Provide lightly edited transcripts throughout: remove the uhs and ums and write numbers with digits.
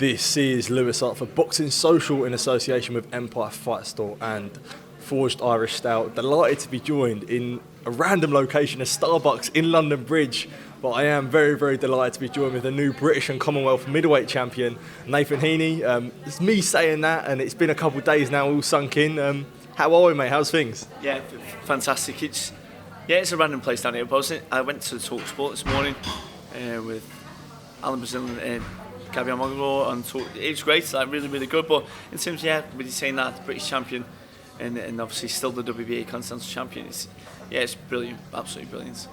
This is Lewis Hart for Boxing Social in association with Empire Fight Store and Forged Irish Stout. Delighted to be joined in a random location, a Starbucks in London Bridge. But I am very, very delighted to be joined with the new British and Commonwealth middleweight champion, Nathan Heaney. It's me saying that, and it's been a couple of days now, all sunk in. How are we, mate? How's things? Yeah, fantastic. It's a random place down here. But I went to Talk Sport this morning with Alan Brazil and Gabby Amagro, and it was great. It's like really, really good. But in terms of with you saying that, British champion, and obviously still the WBA Continental champion, it's brilliant, absolutely brilliant.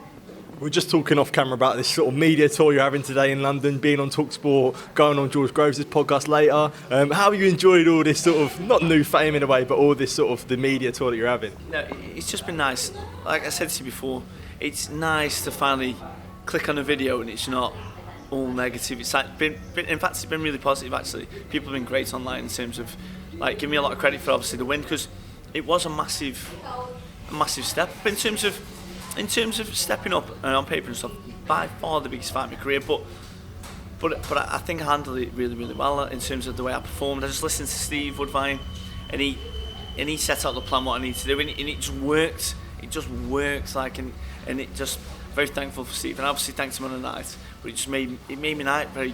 We're just talking off camera about this sort of media tour you're having today in London, being on TalkSport, going on George Groves' podcast later. How have you enjoyed all this sort of, not new fame in a way, but all this sort of the media tour that you're having? No, it's just been nice. Like I said to you before, it's nice to finally click on a video and it's not all negative. It's like in fact, it's been really positive actually. People have been great online in terms of like giving me a lot of credit for obviously the win, because it was a massive step. But in terms of stepping up on paper and stuff, by far the biggest fight in my career. But I think I handled it really, really well in terms of the way I performed. I just listened to Steve Woodvine, and he set out the plan what I need to do, and it just worked. It just worked and it just very thankful for Steve, and obviously thanks him on the night. But it made my night very,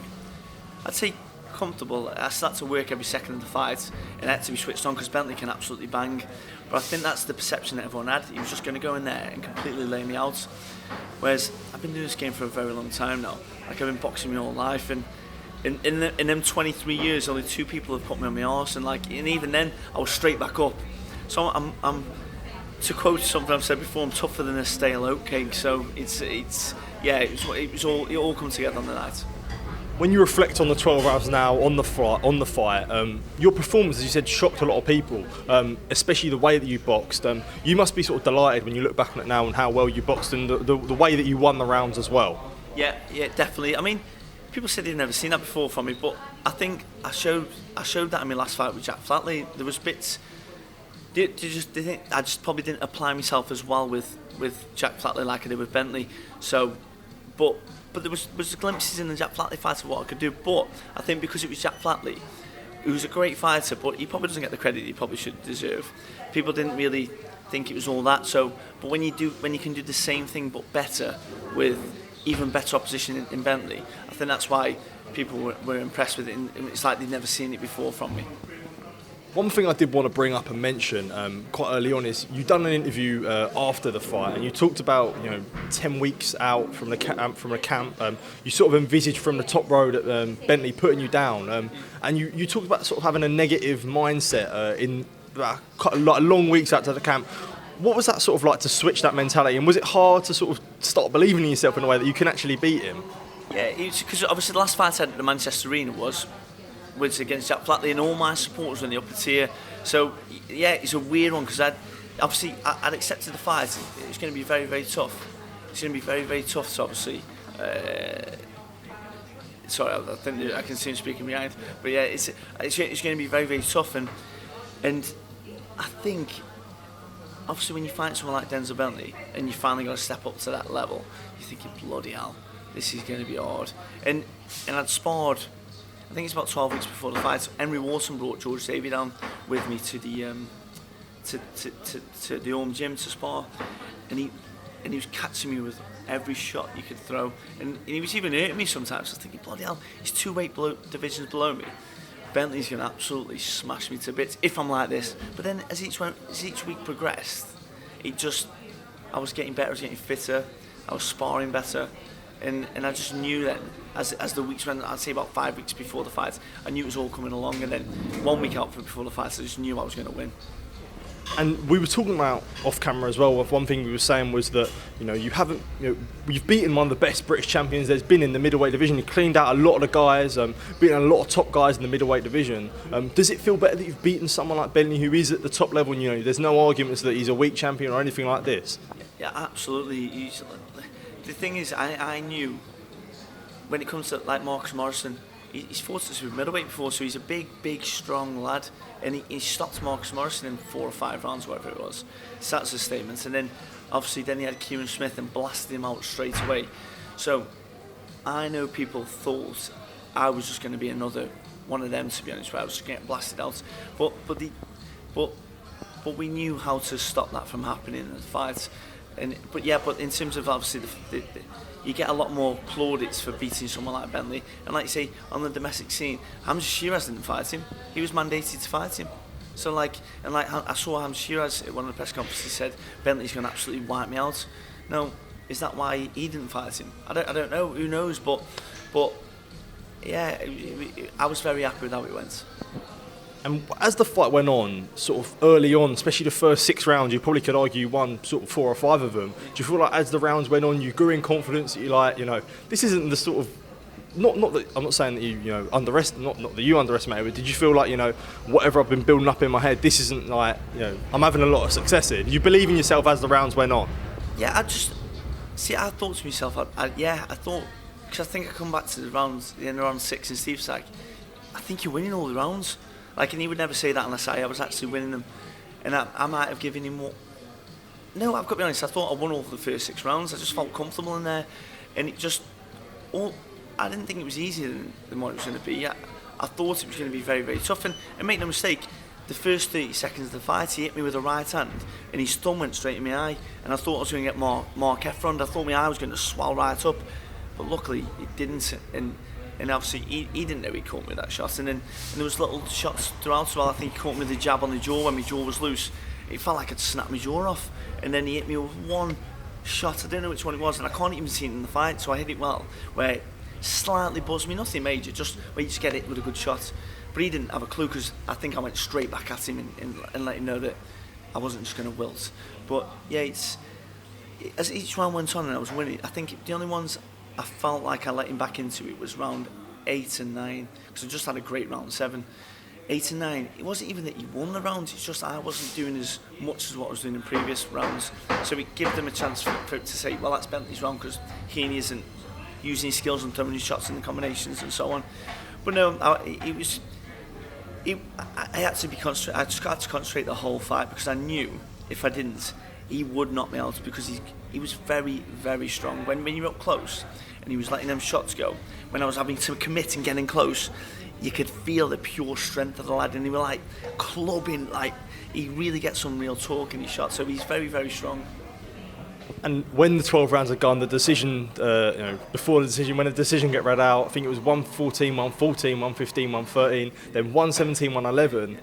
I'd say, comfortable. I started to work every second of the fight, and I had to be switched on because Bentley can absolutely bang. But I think that's the perception that everyone had. He was just going to go in there and completely lay me out. Whereas I've been doing this game for a very long time now. Like I've been boxing my whole life, and in them 23 years, only 2 people have put me on my arse, and even then, I was straight back up. So I'm to quote something I've said before, I'm tougher than a stale oatcake. So it all come together on the night. When you reflect on the 12 rounds now, on the fight, your performance, as you said, shocked a lot of people, especially the way that you boxed. You must be sort of delighted when you look back on it now and how well you boxed and the way that you won the rounds as well. Yeah, definitely. I mean, people said they'd never seen that before from me, but I think I showed that in my last fight with Jack Flatley. There was bits. I just probably didn't apply myself as well with Jack Flatley like I did with Bentley. So, but there was glimpses in the Jack Flatley fight of what I could do. But I think because it was Jack Flatley, who was a great fighter, but he probably doesn't get the credit he probably should deserve. People didn't really think it was all that. So, but when you can do the same thing but better with even better opposition in Bentley, I think that's why people were impressed with it. And it's like they'd never seen it before from me. One thing I did want to bring up and mention quite early on is you've done an interview after the fight, and you talked about 10 weeks out from the camp. You sort of envisaged from the top road at Bentley putting you down, and you talked about sort of having a negative mindset in long weeks out to the camp. What was that sort of like to switch that mentality, and was it hard to sort of start believing in yourself in a way that you can actually beat him? Yeah, because obviously the last fight I had at the Manchester Arena was against Jack Flatley, and all my supporters were in the upper tier. So yeah, it's a weird one because I'd accepted the fight. It's going to be very, very tough. It's going to be very, very tough to obviously. Sorry, I think I can see him speaking behind. But yeah, it's going to be very, very tough, and I think obviously when you fight someone like Denzel Bentley and you finally got to step up to that level, you're thinking bloody hell, this is going to be hard. And I'd sparred. I think it's about 12 weeks before the fight. Henry Wharton brought George Davey down with me to the home gym to spar, and he was catching me with every shot you could throw, and he was even hurting me sometimes. I was thinking, bloody hell, he's 2 weight divisions below me. Bentley's going to absolutely smash me to bits if I'm like this. But then as each week progressed, I was getting better, I was getting fitter, I was sparring better. And I just knew then, as the weeks went, I'd say about 5 weeks before the fight, I knew it was all coming along. And then 1 week out before the fight, I just knew I was going to win. And we were talking about off camera as well. One thing we were saying was that you've beaten one of the best British champions there's been in the middleweight division. You cleaned out a lot of the guys, beaten a lot of top guys in the middleweight division. Does it feel better that you've beaten someone like Bentley, who is at the top level? And there's no arguments that he's a weak champion or anything like this. Yeah, absolutely. The thing is, I knew when it comes to like Marcus Morrison, he's fought us with middleweight before, so he's a big, strong lad, and he stopped Marcus Morrison in 4 or 5 rounds, whatever it was. So that's a statement. And then obviously he had Kieran Smith and blasted him out straight away. So I know people thought I was just going to be another one of them, to be honest, where I was just getting blasted out. But we knew how to stop that from happening in the fights. But in terms of obviously you get a lot more plaudits for beating someone like Bentley, and like you say, on the domestic scene, Hamza Shiraz didn't fight him. He was mandated to fight him. So I saw Hamza Shiraz at one of the press conferences said Bentley's going to absolutely wipe me out. No, is that why he didn't fight him? I don't know. Who knows? But yeah, I was very happy with how it went. And as the fight went on, sort of early on, especially the first 6 rounds, you probably could argue you won sort of 4 or 5 of them. Do you feel like as the rounds went on, you grew in confidence that you're like, this isn't the sort of, not that, I'm not saying that you underestimate, not that you underestimated, but did you feel like, whatever I've been building up in my head, this isn't like, I'm having a lot of success here. Did you believe in yourself as the rounds went on? Yeah, I thought to myself, I thought, because I think I come back to the end of round 6 and Steve's like, I think you're winning all the rounds. And he would never say that unless I was actually winning them. And I might have given him more. No, I've got to be honest, I thought I won all the first 6 rounds. I just felt comfortable in there. And I didn't think it was easier than what it was going to be. I thought it was going to be very, very tough. And make no mistake, the first 30 seconds of the fight, he hit me with a right hand, and his thumb went straight in my eye. And I thought I was going to get Mark Efron. I thought my eye was going to swell right up. But luckily, it didn't. And obviously he didn't know he caught me with that shot, and there was little shots throughout as well. I think he caught me with the jab on the jaw when my jaw was loose. It felt like I'd snapped my jaw off, and then he hit me with one shot. I don't know which one it was, and I can't even see it in the fight. So I hit it well, where it slightly buzzed me, nothing major, just where you just get it with a good shot. But he didn't have a clue, because I think I went straight back at him and let him know that I wasn't just going to wilt. But yeah, as each round went on and I was winning, I think the only ones I felt like I let him back into it was round 8 and 9, because I just had a great round 7. 8 and 9, it wasn't even that he won the rounds, it's just I wasn't doing as much as what I was doing in previous rounds. So it gave them a chance for it to say, well, that's Bentley's round, because Heaney isn't using his skills and throwing his shots in the combinations and so on. But no, I had to be concentrated. I just had to concentrate the whole fight, because I knew if I didn't, he would knock me out, because he was very, very strong. When you're up close and he was letting them shots go, when I was having to commit and getting close, you could feel the pure strength of the lad, and he was like clubbing, like he really gets some real torque in his shot. So he's very, very strong. And when the 12 rounds are gone, the decision, before the decision, when the decision get read out, I think it was 114, 114, 115, 113, then 117, 111.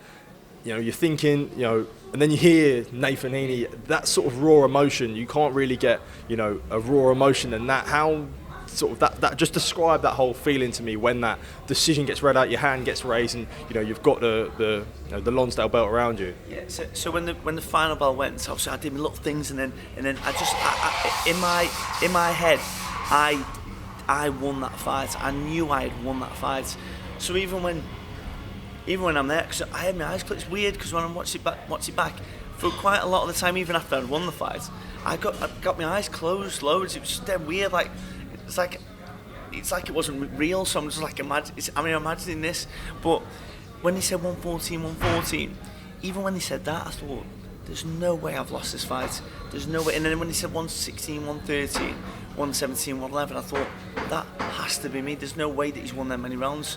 You're thinking, and then you hear Nathan Heaney, that sort of raw emotion. You can't really get, a raw emotion than that. How sort of that just describe that whole feeling to me when that decision gets read out, your hand gets raised, and you've got the Lonsdale belt around you. Yeah. So when the final bell went, obviously I did my little things, and then I in my head, I won that fight. I knew I had won that fight. So even when I'm there, because I had my eyes closed, it's weird, because when I watched it back, for quite a lot of the time, even after I'd won the fight, I got my eyes closed loads. It was just dead weird. It's like it wasn't real. So I'm just like imagining this. But when they said 114, even when they said that, I thought, there's no way I've lost this fight. There's no way. And then when they said 116, 113, 117, 111, I thought, that has to be me. There's no way that he's won that many rounds.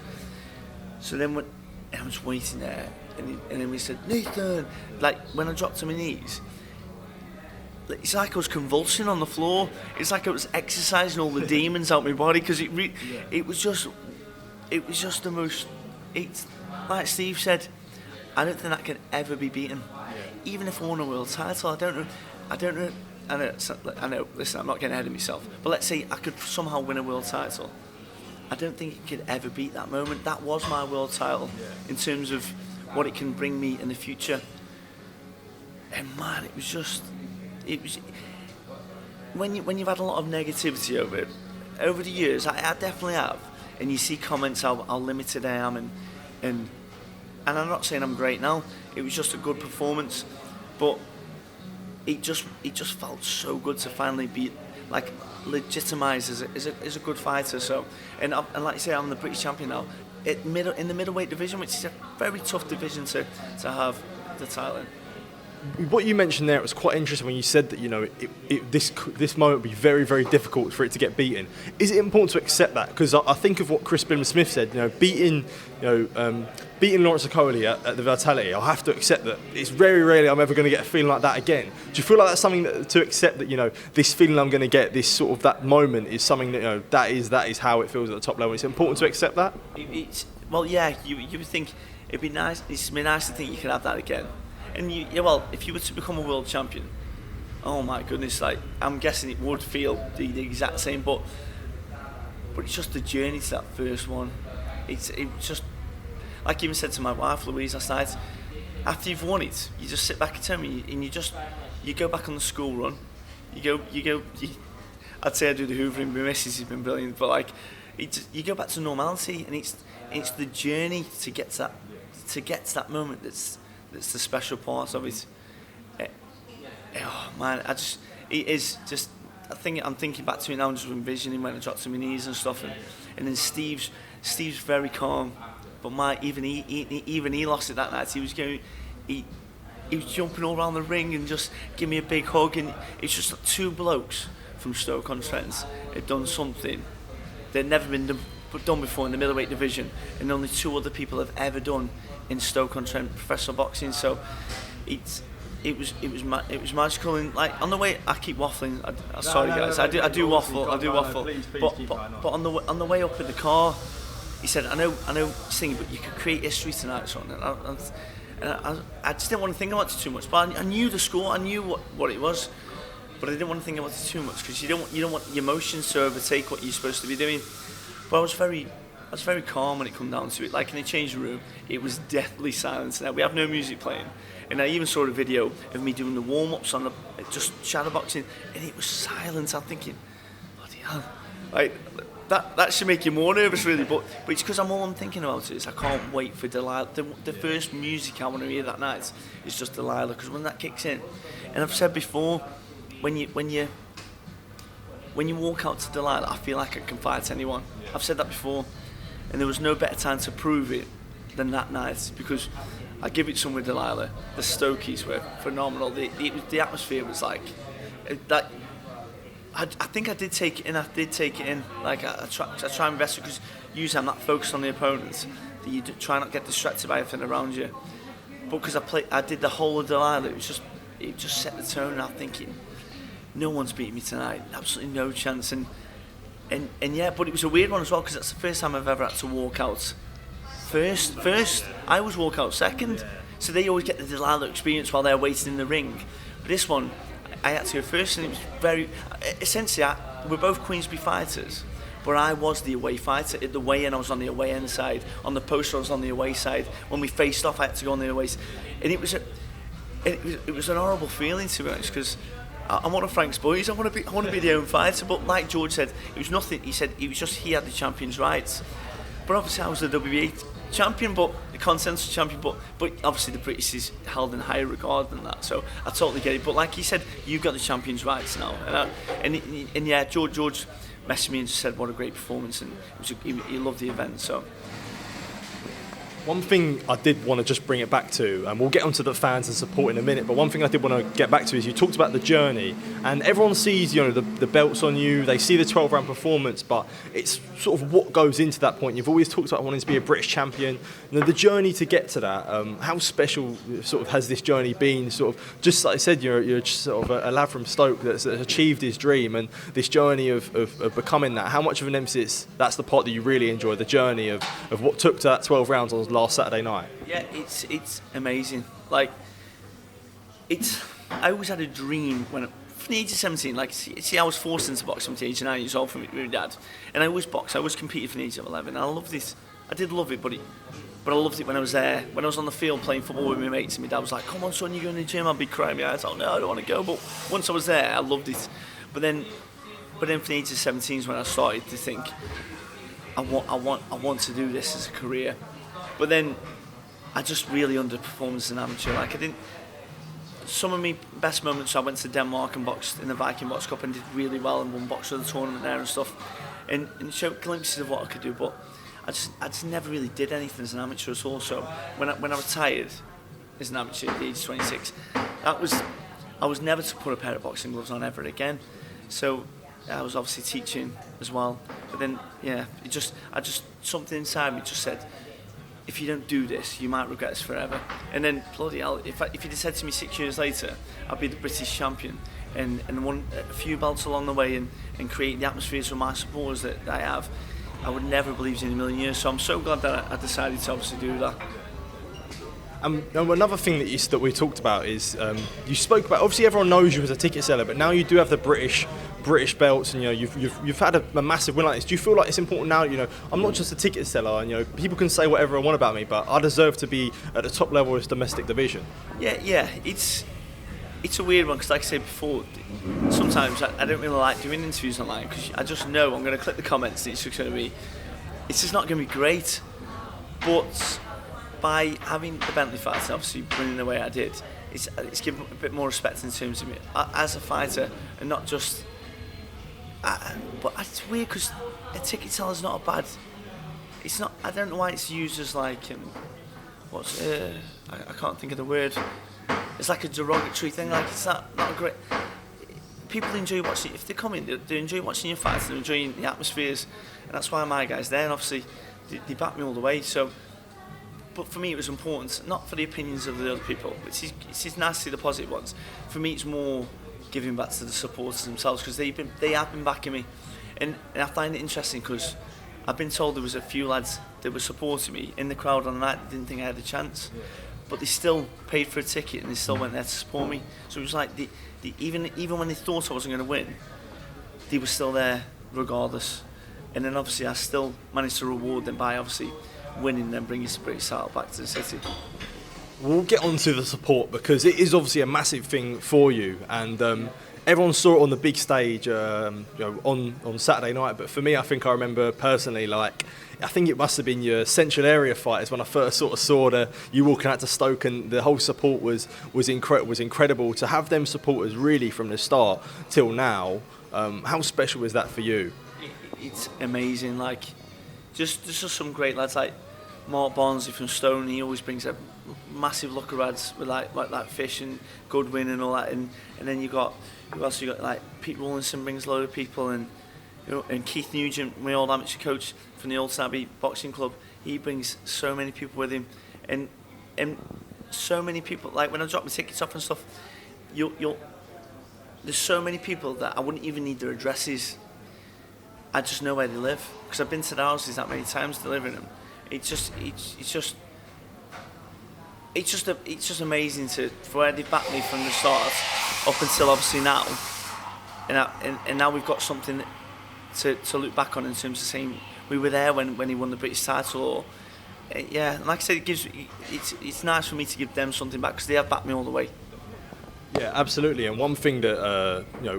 So then when I was waiting there, and then we said, Nathan, like when I dropped to my knees, it's like I was convulsing on the floor. It's like I was exercising all the demons out my body, because it was just the most. It's like Steve said, I don't think that can ever be beaten. Even if I won a world title, I don't know. I know. Listen, I'm not getting ahead of myself. But let's say I could somehow win a world title. I don't think it could ever beat that moment. That was my world title in terms of what it can bring me in the future. And man, it was when you've had a lot of negativity over the years. I definitely have, and you see comments how limited I am, and I'm not saying I'm great now. It was just a good performance, but it just felt so good to finally be legitimised as a good fighter. So and like I say, I'm the British champion now in the middleweight division, which is a very tough division to have the title in. what you mentioned there, it was quite interesting when you said that, you know, this moment would be very, very difficult for it to get beaten. Is it important to accept that? Because I think of what Chris Smith said, you know, beating Lawrence Okoli at the Vitality, I'll have to accept that it's very rarely I'm ever going to get a feeling like that again. Do you feel like that's something to accept, that, you know, this feeling I'm going to get, this sort of that moment is something that, you know, that is how it feels at the top level? It's important to accept that? Well, yeah, you would think it'd be nice. It's nice to think you could have that again. And if you were to become a world champion, oh my goodness, like, I'm guessing it would feel the exact same, but it's just the journey to that first one. It's just, like I even said to my wife Louise last night, after you've won it, you just sit back at home and you go back on the school run. I'd say I do the hoovering. My missus has been brilliant, but like, you go back to normality, and it's the journey to get to that moment that's the special part of it. Oh man, it is just. I'm thinking back to it now, and just envisioning when I dropped to my knees and stuff, and then Steve's very calm, but even he lost it that night. He was jumping all around the ring and just give me a big hug, and it's just like two blokes from Stoke-on-Trent had done something that had never been done before in the middleweight division, and only two other people have ever done in Stoke-on-Trent professional boxing. So it was magical. And like, on the way, I keep waffling. Sorry guys, I do waffle. Please, but on the way up in the car, he said, I know singing, but you could create history tonight, son. And I just didn't want to think about it too much. But I knew the score, I knew what it was, but I didn't want to think about it too much, because you don't want your emotions to overtake what you're supposed to be doing. But I was very calm when it come down to it. Like, in the changing room, it was deathly silent. Now we have no music playing, and I even saw a video of me doing the warm-ups on just shadowboxing, and it was silent. I'm thinking, bloody hell, like that should make you more nervous, really. But it's because all I'm thinking about is I can't wait for Delilah. The first music I want to hear that night is just Delilah, because when that kicks in, and I've said before, when you walk out to Delilah, I feel like I can fight anyone. I've said that before, and there was no better time to prove it than that night, because I give it some with Delilah. The Stokies were phenomenal. The atmosphere was like that. I think I did take it in. Like, I try and invest it, because usually I'm not focused on the opponents. That you try not to get distracted by everything around you. But because I did the whole of Delilah, it just set the tone. And I'm thinking, no one's beating me tonight. Absolutely no chance. And yeah, but it was a weird one as well, because that's the first time I've ever had to walk out first. I always walk out second. So they always get the Delilah experience while they're waiting in the ring. But this one, I had to go first, and it was very... Essentially, we're both Queensberry fighters, but I was the away fighter. At the weigh-in, I was on the away end side. On the poster, I was on the away side. When we faced off, I had to go on the away side. And it was an horrible feeling, to be honest, because I'm one of Frank's boys. I want to be the own fighter. But like George said, it was nothing. He said it was just he had the champion's rights. But obviously, I was the WBA champion, but the consensus champion. But obviously, the British is held in higher regard than that. So I totally get it. But like he said, you've got the champion's rights now. And yeah, George messaged me and just said what a great performance, and he loved the event. So. One thing I did want to just bring it back to, and we'll get onto the fans and support in a minute, but one thing I did want to get back to is you talked about the journey, and everyone sees, you know, the belts on you, they see the 12-round performance, but it's sort of what goes into that point. You've always talked about wanting to be a British champion. You know, the journey to get to that, how special sort of has this journey been? Sort of, just like I said, you're just sort of a lad from Stoke that's achieved his dream, and this journey of becoming that. How much of an emphasis, that's the part that you really enjoy, the journey of what took to that 12 rounds on last Saturday night? Yeah, it's amazing. Like, I always had a dream from the age of 17. Like, see, I was forced into boxing from the age of 9 years old from my dad, and I always boxed. I always competed from the age of 11. And I loved it. I did love it, but I loved it when I was there. When I was on the field playing football with my mates, and my dad was like, "Come on, son, you're going to the gym." I'd be crying my eyes out. No, I don't want to go. But once I was there, I loved it. But then from the age of 17 is when I started to think, I want to do this as a career. But then I just really underperformed as an amateur. Like, some of my best moments, I went to Denmark and boxed in the Viking Box Cup and did really well and won Boxer of the tournament there and stuff, and showed glimpses of what I could do. But I just never really did anything as an amateur at all. So when I retired as an amateur at the age of 26, I was never to put a pair of boxing gloves on ever again. So I was obviously teaching as well. But then, yeah, something inside me just said, if you don't do this, you might regret this forever. And then, bloody hell, if you'd have said to me 6 years later, I'd be the British champion and won a few belts along the way and create the atmospheres for my supporters that I have, I would never have believed in a million years. So I'm so glad that I decided to obviously do that. Another thing that we talked about is you spoke about, obviously everyone knows you as a ticket seller, but now you do have the British belts, and you've had a massive win like this. Do you feel like it's important now? I'm not just a ticket seller, and people can say whatever they want about me, but I deserve to be at the top level of this domestic division. Yeah, it's a weird one because, like I said before, sometimes I don't really like doing interviews online because I just know I'm going to click the comments and it's just not going to be great. But by having the Bentley fight, obviously winning the way I did, it's given a bit more respect in terms of me as a fighter, and not just. But it's weird because a ticket seller's not a bad. It's not. I don't know why it's used as like I can't think of the word. It's like a derogatory thing. Like it's not a great. People enjoy watching. If they come in, they enjoy watching your fights. They're enjoying the atmospheres, and that's why my guys there. And obviously, they back me all the way. So. But for me, it was important, not for the opinions of the other people, which is nice to see the positive ones. For me, it's more giving back to the supporters themselves because they have been backing me, and I find it interesting because I've been told there was a few lads that were supporting me in the crowd on the night that didn't think I had a chance, but they still paid for a ticket and they still went there to support me. So it was like even when they thought I wasn't going to win, they were still there regardless. And then obviously I still managed to reward them by obviously winning and then bringing the British title back to the city. We'll get on to the support because it is obviously a massive thing for you, and everyone saw it on the big stage on Saturday night. But for me, I think I remember personally, I think it must have been your Central Area fight is when I first sort of saw you walking out to Stoke, and the whole support was incredible. To have them supporters really from the start till now, how special is that for you? It's amazing. Just some great lads like Mark Barnsley from Stone. He always brings a massive look of lads with like Fish and Goodwin and all that. And then you got like Pete Rawlinson brings a load of people, and and Keith Nugent, my old amateur coach from the old Sabby Boxing Club. He brings so many people with him, and so many people. Like when I drop my tickets off and stuff, there's so many people that I wouldn't even need their addresses. I just know where they live because I've been to their houses that many times delivering them. It's just amazing for where they backed me from the start up until obviously now, and now we've got something to look back on in terms of saying we were there when he won the British title. Or yeah, like I said, it's nice for me to give them something back because they have backed me all the way. Yeah, absolutely. And one thing that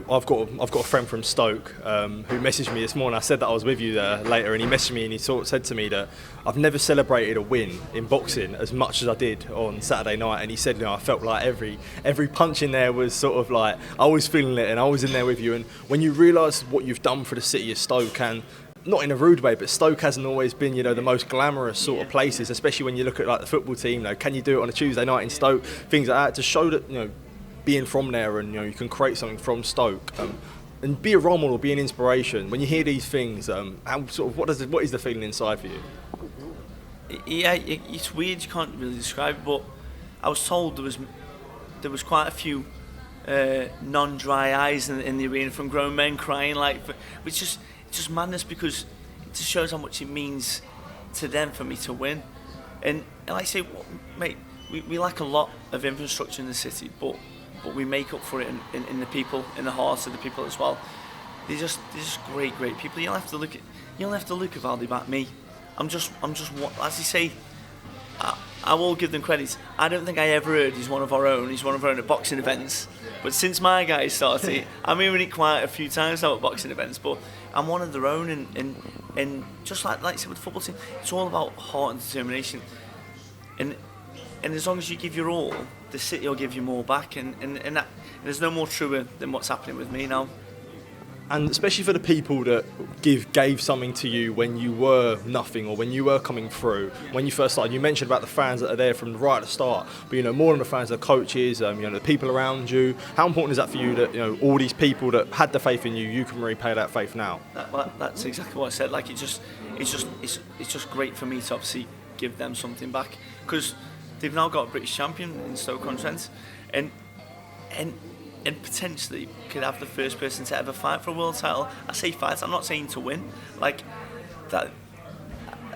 I've got a friend from Stoke who messaged me this morning. I said that I was with you there later, and he messaged me and he said to me that I've never celebrated a win in boxing as much as I did on Saturday night. And he said, I felt like every punch in there was sort of like I was feeling it, and I was in there with you. And when you realise what you've done for the city of Stoke, and not in a rude way, but Stoke hasn't always been, the most glamorous sort of places, especially when you look at like the football team. Can you do it on a Tuesday night in Stoke? Things like that to show that being from there, and you can create something from Stoke, and be a role model, be an inspiration. When you hear these things, what is the feeling inside for you? Yeah, it's weird. You can't really describe it, but I was told there was quite a few non-dry eyes in the arena from grown men crying, which is just madness because it just shows how much it means to them for me to win. And like I say, mate, we lack a lot of infrastructure in the city, but we make up for it in the people, in the hearts of the people as well. They're just great people. You don't have to look at how they back me. I'm just as you say. I will give them credit. I don't think I ever heard he's one of our own. He's one of our own at boxing events. But since my guys started, I'm hearing it quite a few times now at boxing events. But I'm one of their own, and just like I said with the football team, it's all about heart and determination. And as long as you give your all, the city will give you more back, and there's no more truer than what's happening with me now. And especially for the people that gave something to you when you were nothing or when you were coming through, when you first started. You mentioned about the fans that are there from right at the start, but more than the fans, the coaches, the people around you. How important is that for you that all these people that had the faith in you, you can repay that faith now? That's exactly what I said. Like it's just great for me to obviously give them something back, because they've now got a British champion in Stoke-on-Trent, and potentially could have the first person to ever fight for a world title. I say fight, I'm not saying to win. Like that,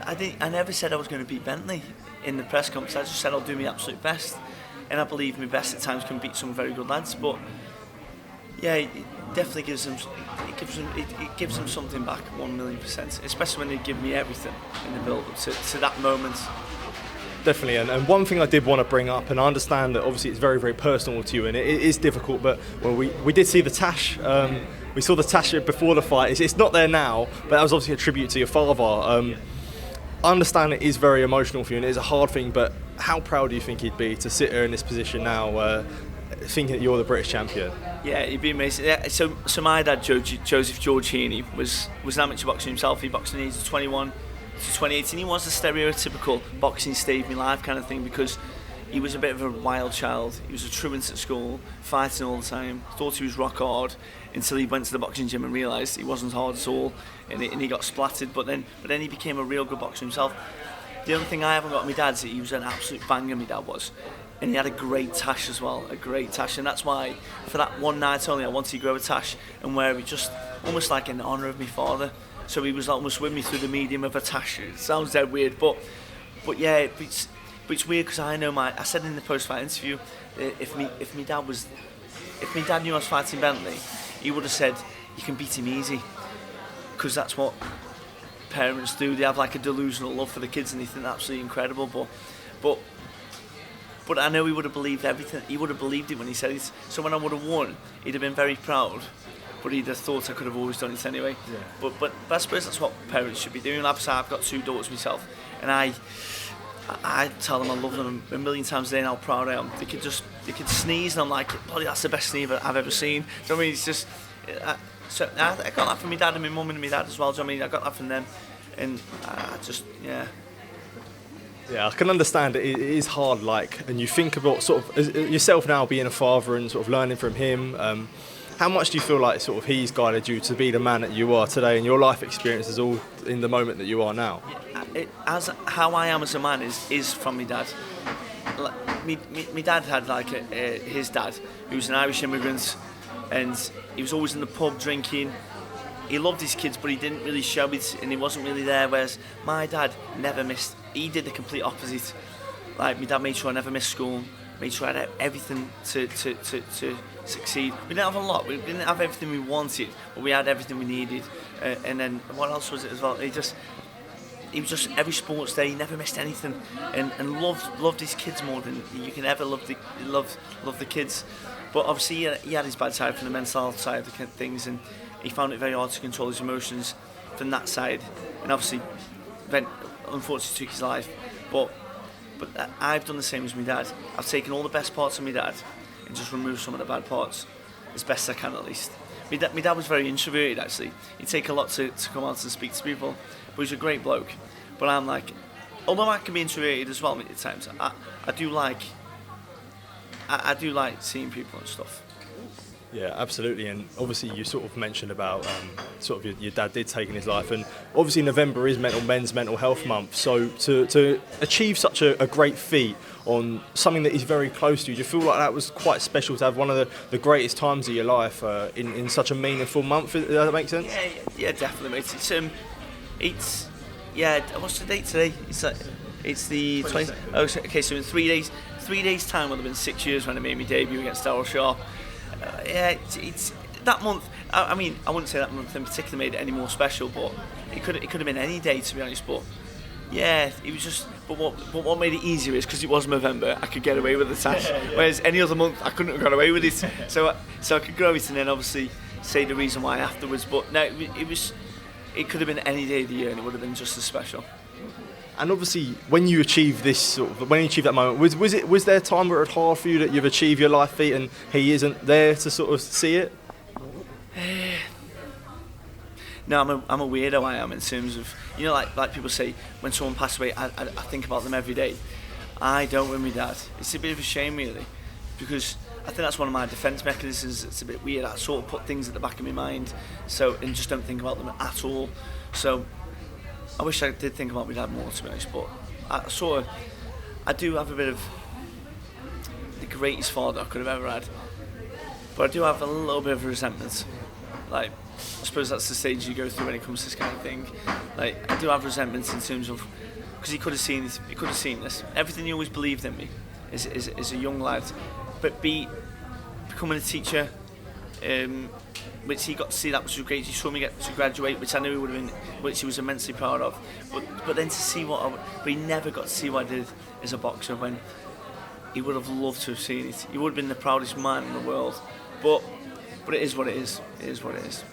I never said I was going to beat Bentley in the press conference. I just said I'll do my absolute best, and I believe my best at times can beat some very good lads. But yeah, it definitely gives them something back, 1,000,000%. Especially when they give me everything in the build-up to that moment. Definitely, and one thing I did want to bring up, and I understand that obviously it's very, very personal to you, and it is difficult, but we did see the tash. We saw the tash before the fight. It's not there now, but that was obviously a tribute to your father. I understand it is very emotional for you, and it is a hard thing, but how proud do you think he'd be to sit here in this position now, thinking that you're the British champion? Yeah, he'd be amazing. Yeah, so my dad, Joseph George Heaney, was an amateur boxer himself. He boxed in the age of 21 to 2018. He was the stereotypical boxing saved me life kind of thing, because he was a bit of a wild child. He was a truant at school, fighting all the time, thought he was rock hard, until he went to the boxing gym and realised he wasn't hard at all, and he got splattered. But then he became a real good boxer himself. The only thing I haven't got on my dad's, he was an absolute banger, my dad was. And he had a great tash as well, a great tash. And that's why, for that one night only, I wanted to grow a tash and wear it just almost like in honour of my father. So he was almost with me through the medium of a tash. It sounds dead weird, but yeah, it's weird, because I know I said in the post-fight interview, if my dad knew I was fighting Bentley, he would have said, you can beat him easy, because that's what parents do. They have like a delusional love for the kids, and they think that's absolutely incredible. But I know he would have believed everything. He would have believed it when he said it. So when I would have won, he'd have been very proud, but he'd have thought I could have always done it anyway. Yeah. But I suppose that's what parents should be doing. I've got 2 daughters myself, and I tell them I love them a million times a day and how proud I am. They could sneeze and I'm like, bloody, that's the best sneeze I've ever seen. Do you know what I mean? It's just, so I got that from my dad and my mum and my dad as well. Do you know what I mean? I got that from them, and I just, yeah. Yeah, I can understand it is hard, and you think about sort of yourself now being a father and sort of learning from him. How much do you feel like sort of he's guided you to be the man that you are today, and your life experience is all in the moment that you are now? As how I am as a man is from my dad. My dad had his dad, who was an Irish immigrant, and he was always in the pub drinking. He loved his kids, but he didn't really show it, and he wasn't really there. Whereas my dad never missed. He did the complete opposite. Like, my dad made sure I never missed school, made sure I had everything to succeed. We didn't have a lot. We didn't have everything we wanted, but we had everything we needed. And then what else was it as well? He was just every sports day. He never missed anything, and loved his kids more than you can ever love the kids. But obviously he had his bad side from the mental health side of things, and he found it very hard to control his emotions from that side. And obviously, unfortunately, took his life. But I've done the same as my dad. I've taken all the best parts of my dad and just removed some of the bad parts as best I can, at least. My dad was very introverted, actually. He'd take a lot to come out and speak to people, but he's a great bloke. But I'm like, although I can be introverted as well at times, I do like seeing people and stuff. Yeah, absolutely. And obviously you sort of mentioned about sort of your dad did taking his life, and obviously November is Men's Mental Health Month, so to achieve such a great feat on something that is very close to you, do you feel like that was quite special to have one of the greatest times of your life in such a meaningful month? Does that make sense? Yeah, definitely, mate. It's what's the date today? It's the 20th. Oh, okay, so in 3 days time, will have been 6 years when I made my debut against Darryl Sharp. It's that month. I mean, I wouldn't say that month in particular made it any more special, but it could have been any day, to be honest. But yeah, it was just. But what made it easier is because it was November, I could get away with the tash. Yeah. Whereas any other month, I couldn't have got away with it. So I could grow it and then obviously say the reason why afterwards. But no, it could have been any day of the year and it would have been just as special. And obviously, when you achieve that moment, was there a time where it was hard for you that you've achieved your life feat and he isn't there to sort of see it? No, I'm a weirdo. I am, in terms of, you know, like people say when someone passed away, I think about them every day. I don't with my dad. It's a bit of a shame, really, because I think that's one of my defence mechanisms. It's a bit weird. I sort of put things at the back of my mind, and just don't think about them at all. So I wish I did think about my dad more, to be honest. But I do have a bit of the greatest father I could have ever had, but I do have a little bit of resentment. Like, I suppose that's the stage you go through when it comes to this kind of thing. Like, I do have resentment in terms of, because he could have seen this. He could have seen this. Everything he always believed in me as a young lad, but becoming a teacher, which he got to see, that was great. He saw me get to graduate, which I knew he would have been, which he was immensely proud of. But then to see but he never got to see what I did as a boxer, when he would have loved to have seen it. He would have been the proudest man in the world. But it is what it is. It is what it is.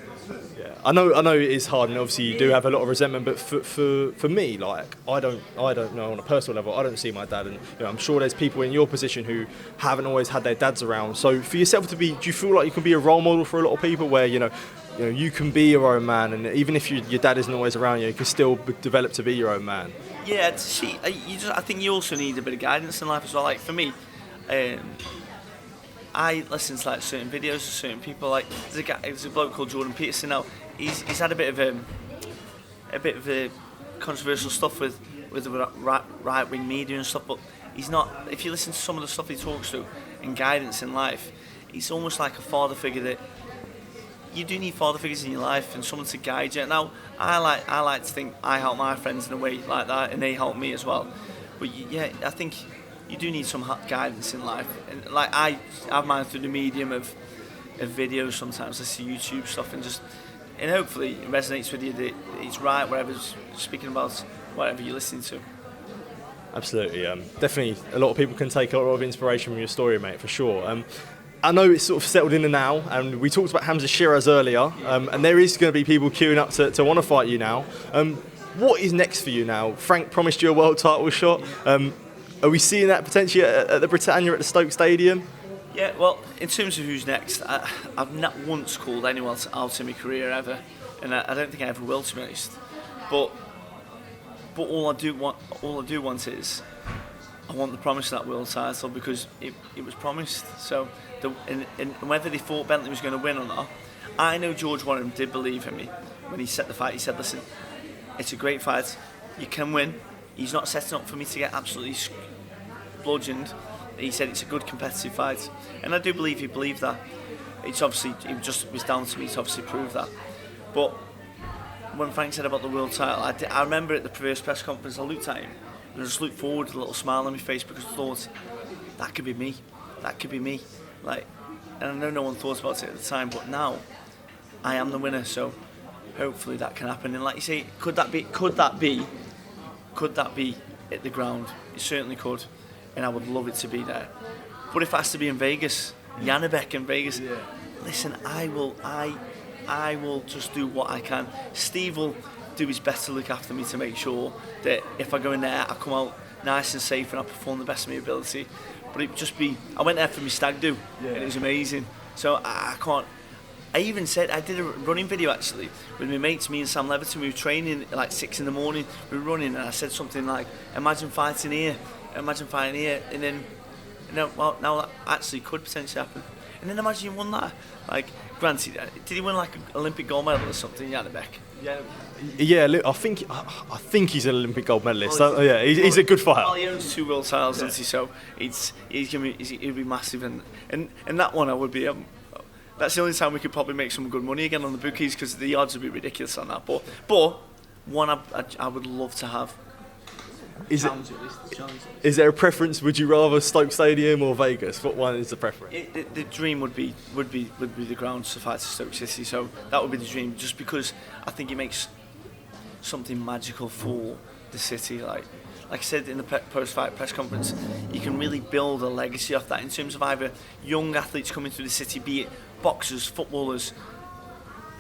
Yeah, I know it is hard, and obviously you do have a lot of resentment. But for me, like, I don't know, on a personal level, I don't see my dad, and I'm sure there's people in your position who haven't always had their dads around. So for yourself do you feel like you can be a role model for a lot of people, where you can be your own man, and even if your dad isn't always around, you can still develop to be your own man? Yeah, I think you also need a bit of guidance in life as well. Like for me, I listen to like certain videos of certain people. Like there's a bloke called Jordan Peterson now. He's had a bit of a controversial stuff with the right wing media and stuff. But he's not. If you listen to some of the stuff he talks to and guidance in life, he's almost like a father figure. That you do need father figures in your life and someone to guide you. Now I like to think I help my friends in a way like that, and they help me as well. But yeah, I think you do need some guidance in life, and like I have mine through the medium of videos. Sometimes I see YouTube stuff, and hopefully it resonates with you that it's right, whatever's speaking about, whatever you're listening to. Absolutely, definitely a lot of people can take a lot of inspiration from your story, mate, for sure. I know it's sort of settled in now, and we talked about Hamza Shiraz earlier, and there is going to be people queuing up to want to fight you now. What is next for you now? Frank promised you a world title shot. Are we seeing that potentially at the Britannia at the Stoke Stadium? Yeah, well, in terms of who's next, I've not once called anyone out in my career ever, and I don't think I ever will, to be honest. But all I do want is I want the promise of that world title, because it was promised. So and whether they thought Bentley was going to win or not, I know George Warren did believe in me when he set the fight. He said, "Listen, it's a great fight. You can win." He's not setting up for me to get absolutely bludgeoned. He said it's a good competitive fight, and I do believe he believed that. It was down to me to obviously prove that. But when Frank said about the world title, I remember at the first press conference, I looked at him and I just looked forward with a little smile on my face, because I thought, that could be me. That could be me. Like, and I know no one thought about it at the time, but now I am the winner. So hopefully that can happen. And like you say, could that be at the ground? It certainly could, and I would love it to be there. But if it has to be in Vegas, Janabek in Vegas, listen, I will just do what I can. Steve will do his best to look after me to make sure that if I go in there, I come out nice and safe and I perform the best of my ability. But it would just be, I went there for my Stag Do, and it was amazing. So I can't. I even said, I did a running video actually with my mates, me and Sam Leverton. We were training at like 6 a.m. We were running, and I said something like, imagine fighting here, and then, well, now that actually could potentially happen. And then imagine you won that. Like, granted, did he win like an Olympic gold medal or something, Janabek? Yeah, I think he's an Olympic gold medalist. He's a good fighter. Well, he owns 2 world titles, doesn't he? So he'll be massive, and that one I would be. That's the only time we could probably make some good money again on the bookies, because the odds would be ridiculous on that. But one I would love to have. Is there a preference? Would you rather Stoke Stadium or Vegas? What one is the preference? The dream would be the ground to fight to Stoke City. So that would be the dream, just because I think it makes something magical for the city. Like I said in the post-fight press conference, you can really build a legacy off that in terms of either young athletes coming through the city, be it boxers, footballers,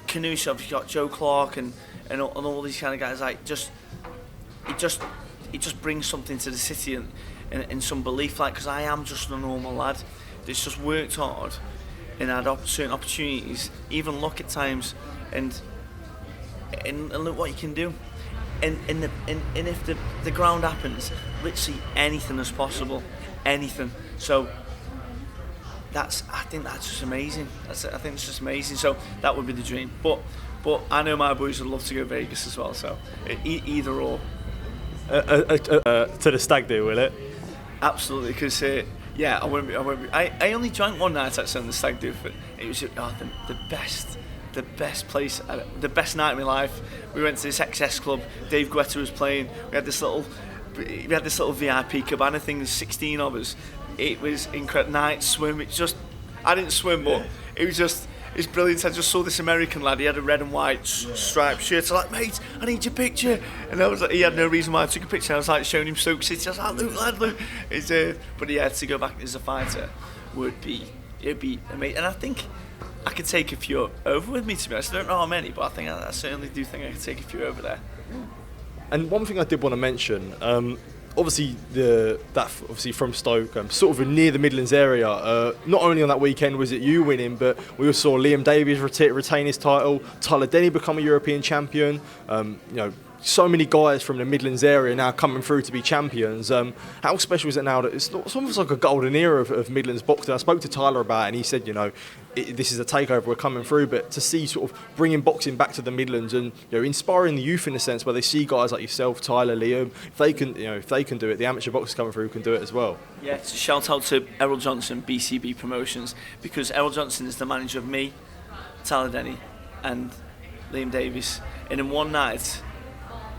canoeists. You've got Joe Clark and all these kind of guys. Like it just brings something to the city and some belief. Like, because I am just a normal lad that's just worked hard and had certain opportunities, even luck at times, and and look what you can do. And if the ground happens, literally anything is possible, anything. So I think that's just amazing. I think it's just amazing. So that would be the dream. But I know my boys would love to go Vegas as well. So either or. To the Stag Do, will it? Absolutely, because yeah, I won't be. I only drank one night actually on the Stag Do. But it was the best place, the best night of my life. We went to this XS club. Dave Guetta was playing. We had this little VIP cabana thing. There's 16 of us. It was incredible. Night swim. I didn't swim, but it's brilliant. I just saw this American lad. He had a red and white striped shirt. I was like, mate, I need your picture. And I was like, he had no reason why I took a picture. I was like showing him Stoke City. I was like, look. But yeah, to go back as a fighter it'd be amazing. And I think I could take a few over with me, to be honest. I don't know how many, but I certainly do think I could take a few over there. And one thing I did want to mention, obviously obviously from Stoke, sort of near the Midlands area. Not only on that weekend was it you winning, but we also saw Liam Davies retain his title, Tyler Denny become a European champion. So many guys from the Midlands area now coming through to be champions. How special is it now that it's almost like a golden era of Midlands boxing? I spoke to Tyler about it and he said, this is a takeover, we're coming through, but to see sort of bringing boxing back to the Midlands and inspiring the youth in a sense where they see guys like yourself, Tyler, Liam, if they can do it, the amateur boxers coming through can do it as well. Yeah, it's a shout out to Errol Johnson, BCB Promotions, because Errol Johnson is the manager of me, Tyler Denny, and Liam Davies, and in one night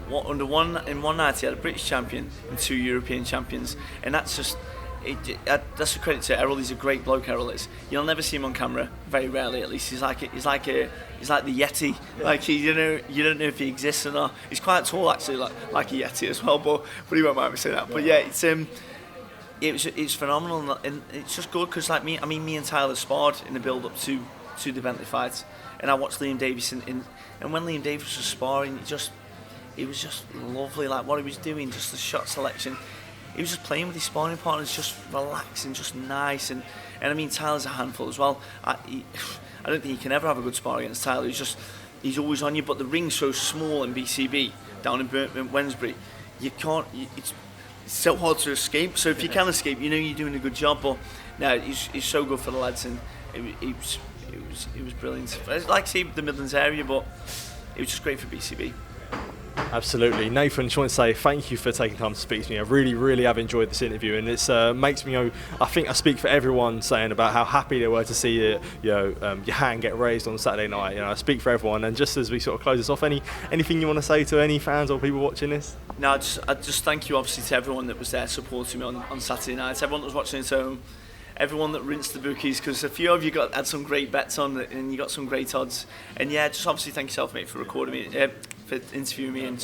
he had a British champion and 2 European champions, and that's a credit to Errol. He's a great bloke, Errol is. You'll never see him on camera, very rarely at least. He's like the Yeti. Like you don't know if he exists or not. He's quite tall actually, like a Yeti as well. But he won't mind me saying that. But yeah, it's phenomenal, and it's just good because me and Tyler sparred in the build up to the Bentley fight, and I watched Liam Davies and when Liam Davies was sparring, it was just lovely. Like what he was doing, just the shot selection. He was just playing with his sparring partners, just relaxing, just nice. And Tyler's a handful as well. I don't think you can ever have a good spar against Tyler. He's always on you, but the ring's so small in BCB, down in Wednesbury, you can't, it's so hard to escape. So if you can escape, you're doing a good job. But no, he's so good for the lads, and it was brilliant. It's like, say, the Midlands area, but it was just great for BCB. Absolutely. Nathan, I just want to say thank you for taking time to speak to me. I really, really have enjoyed this interview, and it makes me, I think I speak for everyone saying about how happy they were to see your hand get raised on Saturday night. I speak for everyone, and just as we sort of close this off, anything you want to say to any fans or people watching this? No, I just thank you obviously to everyone that was there supporting me on Saturday night, everyone that was watching at home, everyone that rinsed the bookies, because a few of you had some great bets on and you got some great odds. And yeah, just obviously thank yourself, mate, for recording me, for interviewing me, and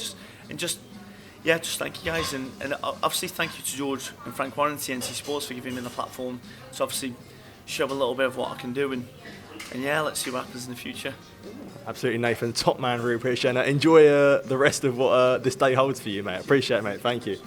just thank you guys, and obviously thank you to George and Frank Warren, TNT Sports, for giving me the platform to obviously show a little bit of what I can do, and yeah, let's see what happens in the future. Absolutely, Nathan, top man, really appreciate it. Enjoy the rest of what this day holds for you, mate. Appreciate it, mate. Thank you.